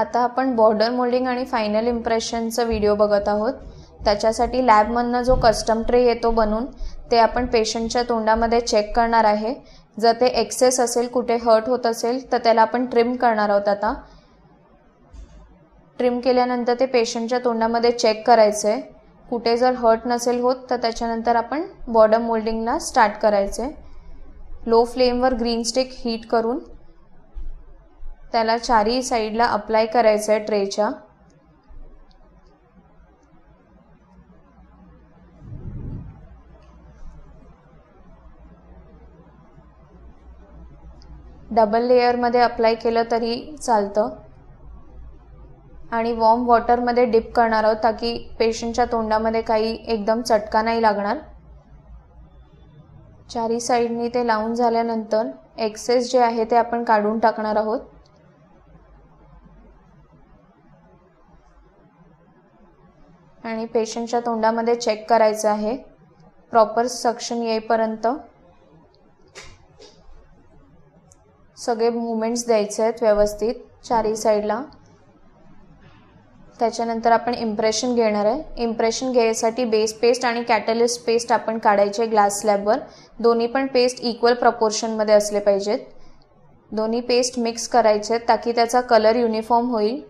आता आपण border moulding आणि फायनल इम्प्रेशनचा व्हिडिओ बघत आहोत। त्याच्यासाठी लॅबमधनं जो कस्टम ट्रे येतो बनवून ते आपण पेशंटच्या तोंडामध्ये चेक करणार आहे। जर ते एक्सेस असेल, कुठे हर्ट होत असेल तर त्याला आपण ट्रिम करणार आहोत। आता ट्रिम केल्यानंतर ते पेशंटच्या तोंडामध्ये चेक करायचे। कुठे जर हर्ट नसेल होत तर त्याच्यानंतर आपण बॉर्डर मोल्डिंगला स्टार्ट करायचे। लो फ्लेमवर ग्रीन स्टिक हीट करून त्याला चारही साइडला अप्लाय करायचं आहे ट्रेच्या। डबल लेयर मध्ये अप्लाय केलं तरी चालतं आणि वॉर्म वॉटर मध्ये डिप करणार आहोत ताकी पेशंटच्या तोंडामध्ये काही एकदम चटका नाही लागणार। चारही साइडनी ते लावून झाल्यानंतर एक्सेस जे आहे ते आपण काढून टाकणार आहोत। आणि पेशंटच्या तोंडामध्ये चेक करायचं आहे प्रॉपर सक्शन येईपर्यंत सगळे मूवमेंट्स द्यायचे आहेत व्यवस्थित चारही साइडला। त्याच्यानंतर आपण इम्प्रेशन घेणार आहे। इम्प्रेशन घ्यायसाठी बेस पेस्ट आणि कॅटलिस्ट पेस्ट आपण काढायचे ग्लास स्लॅबवर। दोन्ही पण पेस्ट इक्वल प्रपोर्शन मध्ये असले पाहिजेत। दोन्ही पेस्ट मिक्स करायचे ताकी त्याचा कलर युनिफॉर्म होईल।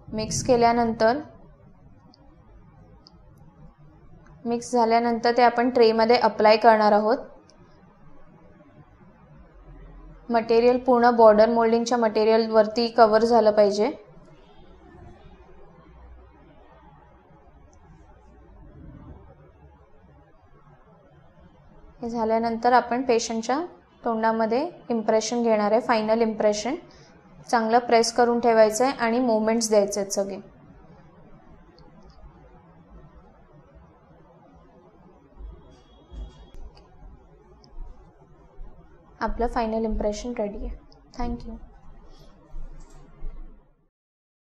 मिक्स केल्यानंतर मिक्स झाल्यानंतर ते आपण ट्रे मध्ये अप्लाय करणार आहोत। मटेरियल पूर्ण बॉर्डर मोल्डिंगच्या मटेरियल वरती कव्हर झालं पाहिजे। हे झाल्यानंतर आपण पेशंटच्या तोंडामध्ये इम्प्रेशन घेणार आहे। फायनल इम्प्रेशन चांगलं प्रेस करून ठेवायचं आहे आणि मूवमेंट्स द्यायचे आहेत सगळे। आपलं फायनल इम्प्रेशन रेडी आहे। Thank you.